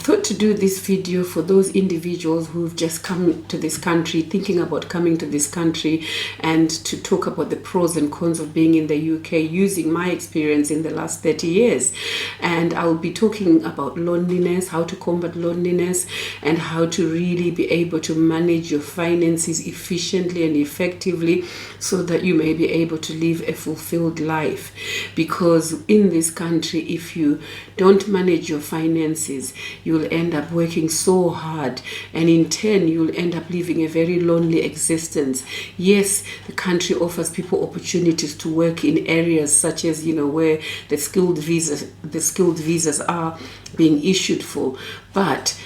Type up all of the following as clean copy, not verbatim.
thought to do this video for those individuals who've just come to this country, thinking about coming to this country, and to talk about the pros and cons of being in the UK using my experience in the last 30 years. And I'll be talking about loneliness, how to combat loneliness, and how to really be able to manage your finances efficiently and effectively so that you may be able to live a fulfilled life. Because in this country, if you don't manage your finances, you'll end up working so hard, and in turn you'll end up living a very lonely existence. Yes, the country offers people opportunities to work in areas such as, where the skilled visas are being issued for, but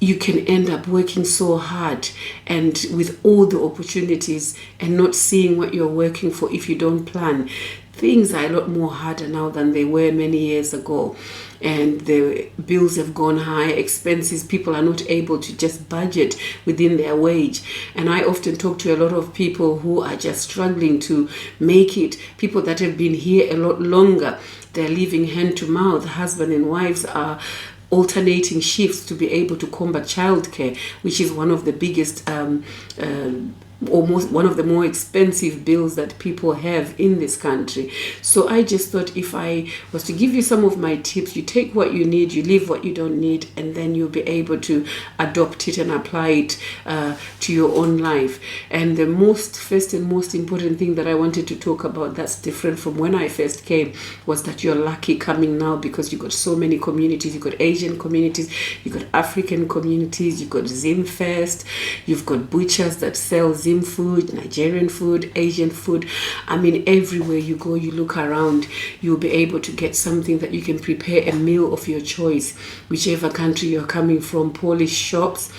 you can end up working so hard and with all the opportunities and not seeing what you're working for if you don't plan. Things are a lot more harder now than they were many years ago, and the bills have gone high, expenses, people are not able to just budget within their wage. And I often talk to a lot of people who are just struggling to make it, people that have been here a lot longer. They're living hand to mouth. Husband and wives are alternating shifts to be able to combat childcare, which is one of the biggest almost one of the more expensive bills that people have in this country. So I just thought, if I was to give you some of my tips, you take what you need, you leave what you don't need, and then you'll be able to adopt it and apply it to your own life. And the first and most important thing that I wanted to talk about that's different from when I first came was that you're lucky coming now, because you got so many communities. You got Asian communities, you got African communities, you got Zimfest, you've got butchers that sell Zim food, Nigerian food, Asian food. I mean, everywhere you go, you look around, you'll be able to get something that you can prepare a meal of your choice, whichever country you're coming from. Polish shops.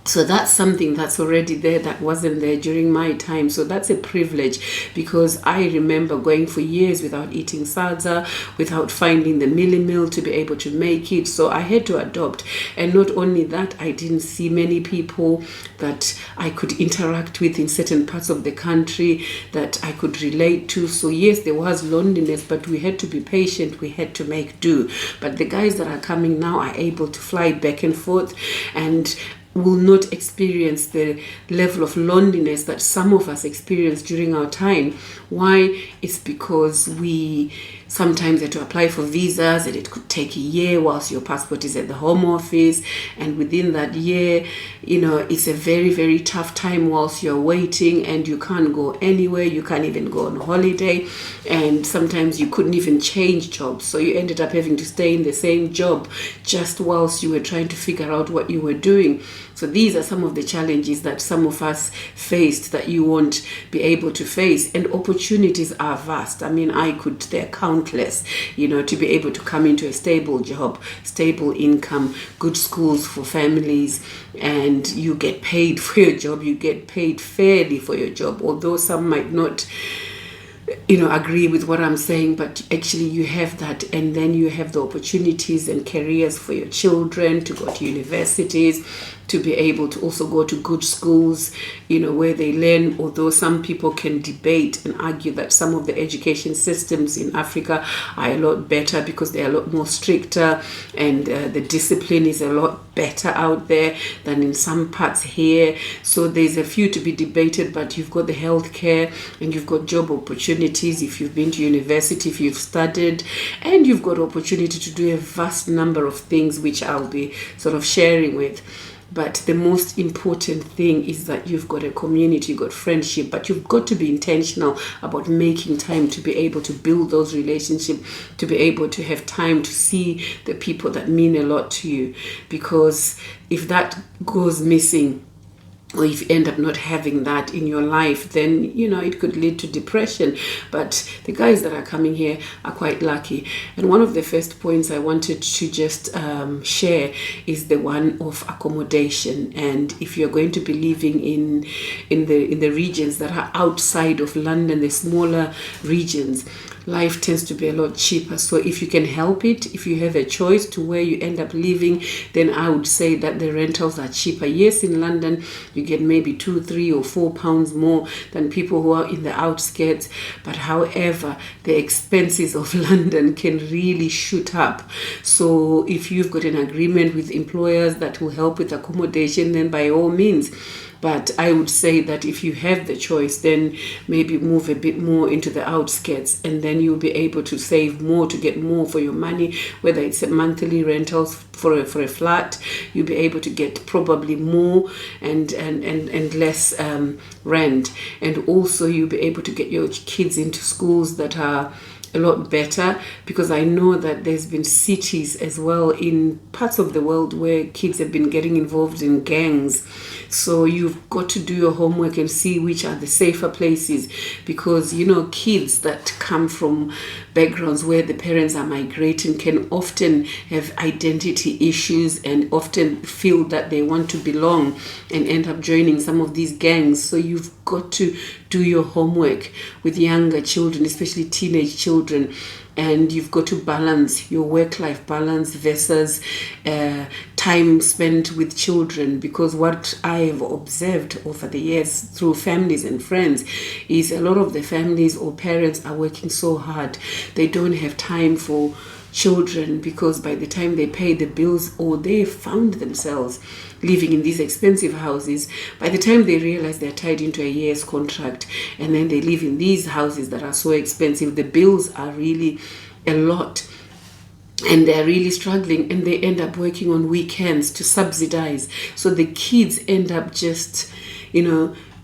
So that's something that's already there that wasn't there during my time. So that's a privilege, because I remember going for years without eating salsa, without finding the milli meal to be able to make it. So I had to adopt. And not only that, I didn't see many people that I could interact with in certain parts of the country that I could relate to. So yes, there was loneliness, but we had to be patient. We had to make do. But the guys that are coming now are able to fly back and forth and will not experience the level of loneliness that some of us experienced during our time. Why? It's because we sometimes had to apply for visas, and it could take a year whilst your passport is at the Home Office. And within that year, it's a very, very tough time whilst you're waiting, and you can't go anywhere. You can't even go on holiday. And sometimes you couldn't even change jobs. So you ended up having to stay in the same job just whilst you were trying to figure out what you were doing. So these are some of the challenges that some of us faced that you won't be able to face. And opportunities are vast. I mean, they're countless, to be able to come into a stable job, stable income, good schools for families, and you get paid for your job. You get paid fairly for your job, although some might not agree with what I'm saying, but actually you have that. And then you have the opportunities and careers for your children to go to universities, to be able to also go to good schools, where they learn. Although some people can debate and argue that some of the education systems in Africa are a lot better because they're a lot more stricter, and the discipline is a lot better out there than in some parts here. So there's a few to be debated, but you've got the healthcare, and you've got job opportunities if you've been to university, if you've studied, and you've got opportunity to do a vast number of things, which I'll be sort of sharing with. But the most important thing is that you've got a community, you've got friendship, but you've got to be intentional about making time to be able to build those relationships, to be able to have time to see the people that mean a lot to you. Because if that goes missing, or if you end up not having that in your life, then, it could lead to depression. But the guys that are coming here are quite lucky. And one of the first points I wanted to just share is the one of accommodation. And if you're going to be living in the regions that are outside of London, the smaller regions, life tends to be a lot cheaper. So if you can help it, if you have a choice to where you end up living, then I would say that the rentals are cheaper. Yes, in London, you get maybe 2, 3 or 4 pounds more than people who are in the outskirts. But however, the expenses of London can really shoot up. So if you've got an agreement with employers that will help with accommodation, then by all means. But I would say that if you have the choice, then maybe move a bit more into the outskirts, and then you'll be able to save more, to get more for your money, whether it's a monthly rentals for a flat. You'll be able to get probably more and less rent. And also you'll be able to get your kids into schools that are a lot better, because I know that there's been cities as well in parts of the world where kids have been getting involved in gangs. So you've got to do your homework and see which are the safer places, because kids that come from backgrounds where the parents are migrating can often have identity issues and often feel that they want to belong and end up joining some of these gangs. So you've got to do your homework with younger children, especially teenage children, and you've got to balance your work-life balance versus time spent with children. Because what I have observed over the years through families and friends is a lot of the families or parents are working so hard, they don't have time for children, because by the time they pay the bills or they found themselves living in these expensive houses, by the time they realize they're tied into a year's contract and then they live in these houses that are so expensive, the bills are really a lot and they're really struggling, and they end up working on weekends to subsidize. So the kids end up just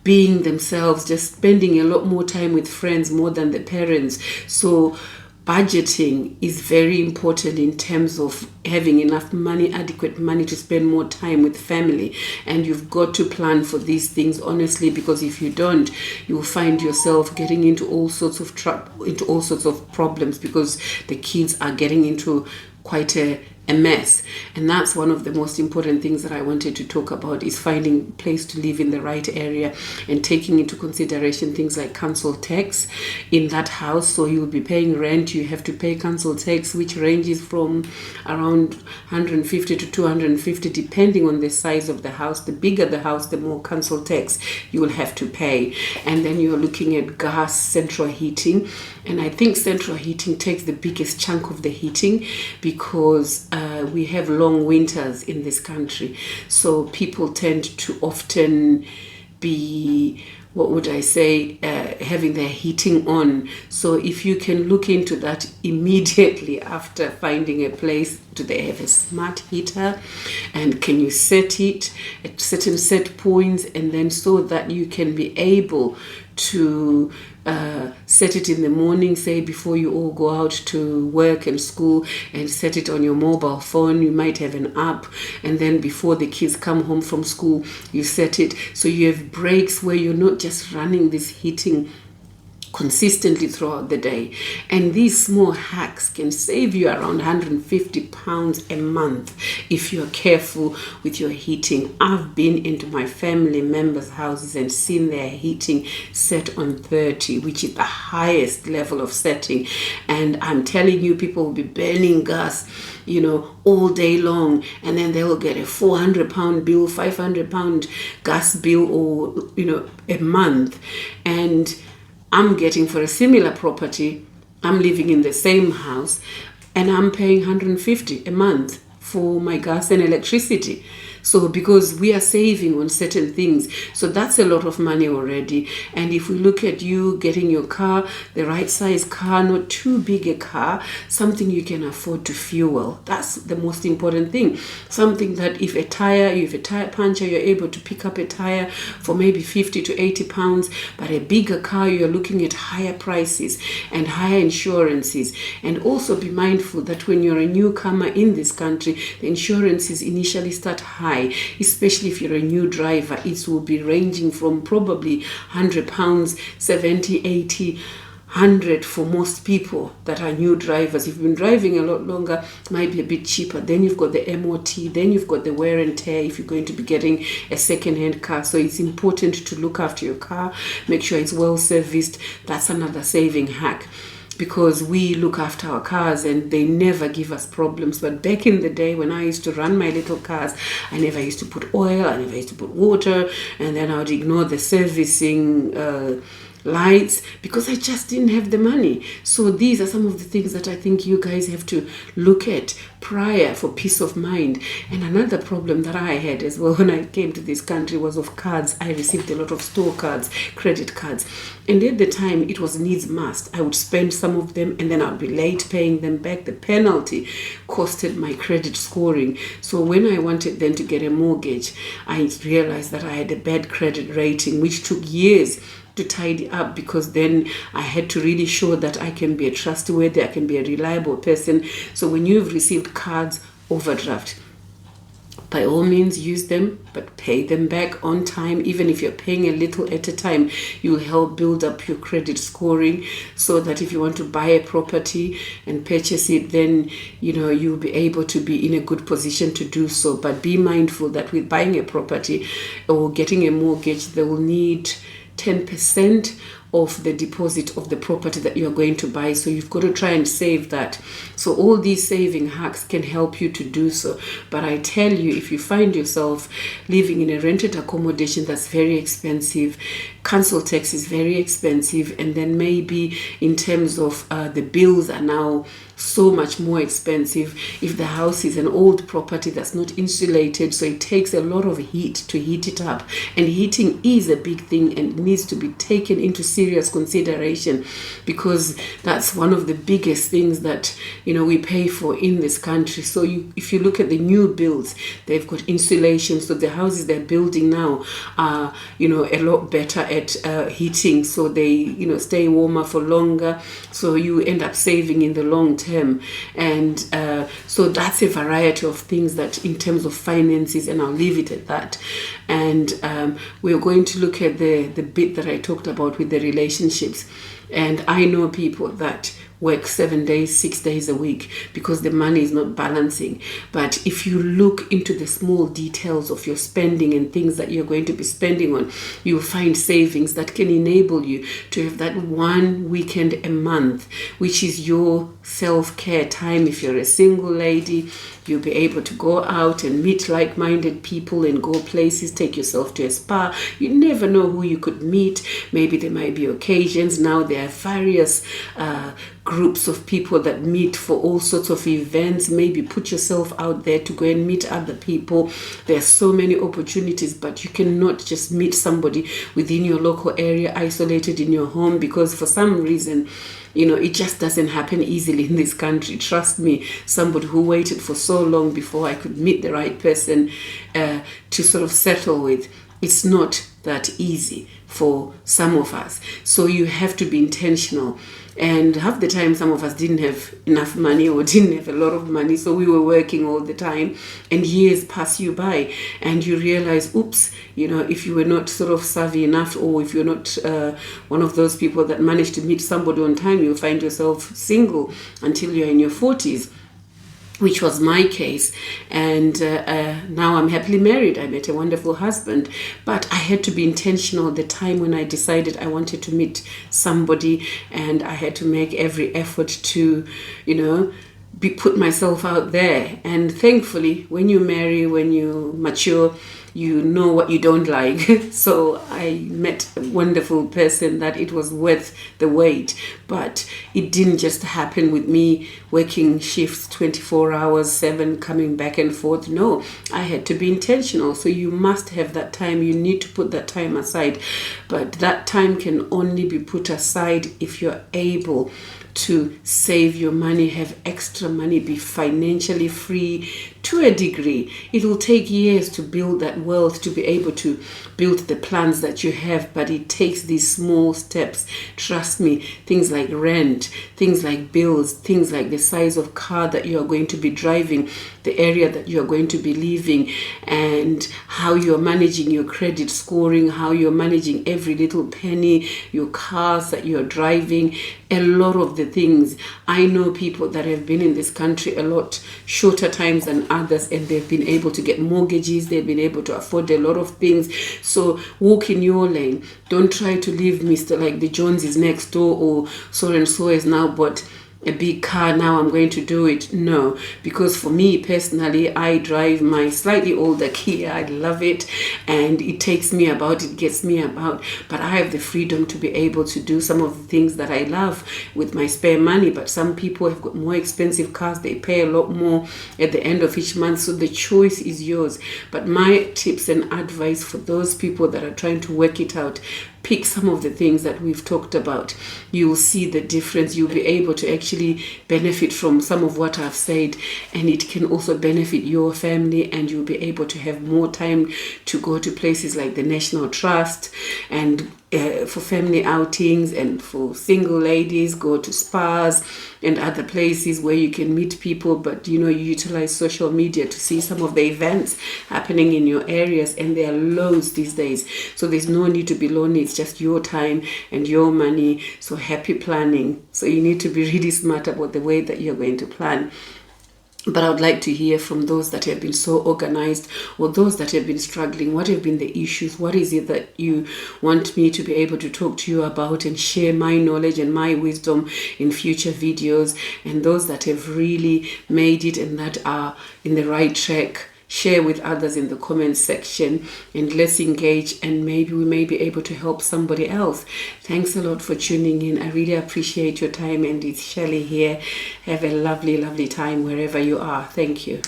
being themselves, just spending a lot more time with friends more than the parents. So budgeting is very important in terms of having enough money, adequate money to spend more time with family. And you've got to plan for these things honestly, because if you don't, you will find yourself getting into all sorts of problems, because the kids are getting into quite a mess. And that's one of the most important things that I wanted to talk about, is finding a place to live in the right area and taking into consideration things like council tax in that house. So you'll be paying rent, you have to pay council tax, which ranges from around 150 to 250 depending on the size of the house. The bigger the house, the more council tax you will have to pay. And then you're looking at gas, central heating, and I think central heating takes the biggest chunk of the heating, because we have long winters in this country. So people tend to often be, having their heating on. So if you can look into that immediately after finding a place, do they have a smart heater, and can you set it at certain set points, and then so that you can be able to set it in the morning, say before you all go out to work and school, and set it on your mobile phone. You might have an app, and then before the kids come home from school, you set it so you have breaks where you're not just running this heating consistently throughout the day. And these small hacks can save you around £150 a month if you're careful with your heating. I've been into my family members' houses and seen their heating set on 30, which is the highest level of setting. And I'm telling you, people will be burning gas all day long, and then they will get a £400 bill, £500 gas bill, or a month. And I'm getting, for a similar property, I'm living in the same house, and I'm paying 150 a month for my gas and electricity. So because we are saving on certain things, so that's a lot of money already. And if we look at you getting your car, the right size car, not too big a car, something you can afford to fuel. That's the most important thing. Something that you have a tire puncher, you're able to pick up a tire for maybe 50 to 80 pounds. But a bigger car, you're looking at higher prices and higher insurances. And also be mindful that when you're a newcomer in this country, the insurances initially start high. Especially if you're a new driver, it will be ranging from probably £100, 70, 80, 100 for most people that are new drivers. If you've been driving a lot longer, it might be a bit cheaper. Then you've got the MOT, then you've got the wear and tear if you're going to be getting a second-hand car. So it's important to look after your car, make sure it's well serviced. That's another saving hack. because we look after our cars and they never give us problems. But back in the day when I used to run my little cars, I never used to put oil, I never used to put water, and then I would ignore the servicing lights because I just didn't have the money. So these are some of the things that I think you guys have to look at prior for peace of mind. And another problem that I had as well when I came to this country was of cards. I received a lot of store cards, credit cards, and at the time it was needs must. I would spend some of them and then I'd be late paying them back. The penalty costed my credit scoring. So when I wanted then to get a mortgage, I realized that I had a bad credit rating, which took years to tidy up, because then I had to really show that I can be a trustworthy, I can be a reliable person. So when you've received cards, overdraft, by all means use them, but pay them back on time. Even if you're paying a little at a time, you'll help build up your credit scoring, so that if you want to buy a property and purchase it, then you'll be able to be in a good position to do so. But be mindful that with buying a property or getting a mortgage, they will need 10% of the deposit of the property that you're going to buy. So you've got to try and save that. So all these saving hacks can help you to do so. But I tell you, if you find yourself living in a rented accommodation that's very expensive, council tax is very expensive, and then maybe in terms of the bills are now so much more expensive. If the house is an old property that's not insulated, so it takes a lot of heat to heat it up, and heating is a big thing and needs to be taken into serious consideration, because that's one of the biggest things that we pay for in this country. So if you look at the new builds, they've got insulation, so the houses they're building now are a lot better at heating, so they stay warmer for longer, so you end up saving in the long term. And so that's a variety of things that in terms of finances, and I'll leave it at that. And we're going to look at the bit that I talked about with the relationships. And I know people that work 7 days, 6 days a week because the money is not balancing. But if you look into the small details of your spending and things that you're going to be spending on, you'll find savings that can enable you to have that one weekend a month, which is your self-care time. If you're a single lady, you'll be able to go out and meet like-minded people and go places, take yourself to a spa. You never know who you could meet. Maybe there might be occasions. Now there are various groups of people that meet for all sorts of events. Maybe put yourself out there to go and meet other people. There are so many opportunities, but you cannot just meet somebody within your local area, isolated in your home, because for some reason, it just doesn't happen easily in this country. Trust me, somebody who waited for so long before I could meet the right person to sort of settle with, it's not that easy for some of us. So you have to be intentional. And half the time, some of us didn't have enough money or didn't have a lot of money, so we were working all the time, and years pass you by, and you realize, oops, if you were not sort of savvy enough, or if you're not one of those people that managed to meet somebody on time, you'll find yourself single until you're in your 40s. Which was my case. And now I'm happily married. I met a wonderful husband. But I had to be intentional at the time when I decided I wanted to meet somebody, and I had to make every effort to, put myself out there. And thankfully, when you marry, when you mature, you know what you don't like. So I met a wonderful person that it was worth the wait. But it didn't just happen with me working shifts 24 hours, 7, coming back and forth. No, I had to be intentional. So you must have that time. You need to put that time aside. But that time can only be put aside if you're able to save your money, have extra money, be financially free to a degree. It will take years to build that wealth, to be able to build the plans that you have, but it takes these small steps. Trust me, things like rent, things like bills, things like the size of car that you are going to be driving, the area that you are going to be living, and how you're managing your credit scoring, how you're managing every little penny, your cars that you're driving, a lot of the things. I know people that have been in this country a lot shorter times than others, and they've been able to get mortgages, they've been able to afford a lot of things. So walk in your lane. Don't try to live Mr. like the Joneses next door, or so and so has now bought a big car, now I'm going to do it. No, because for me personally, I drive my slightly older Kia. I love it, and it takes me about, it gets me about, but I have the freedom to be able to do some of the things that I love with my spare money. But some people have got more expensive cars, they pay a lot more at the end of each month, so the choice is yours. But my tips and advice for those people that are trying to work it out: pick some of the things that we've talked about. You will see the difference. You'll be able to actually benefit from some of what I've said, and it can also benefit your family, and you'll be able to have more time to go to places like the National Trust, and for family outings, and for single ladies, go to spas and other places where you can meet people. But you utilize social media to see some of the events happening in your areas, and there are loads these days, so there's no need to be lonely. It's just your time and your money. So happy planning. So you need to be really smart about the way that you're going to plan. But I would like to hear from those that have been so organized, or those that have been struggling. What have been the issues? What is it that you want me to be able to talk to you about and share my knowledge and my wisdom in future videos? And those that have really made it and that are in the right track, share with others in the comments section, and let's engage, and maybe we may be able to help somebody else. Thanks a lot for tuning in. I really appreciate your time, and it's Shelley here. Have a lovely, lovely time wherever you are. Thank you.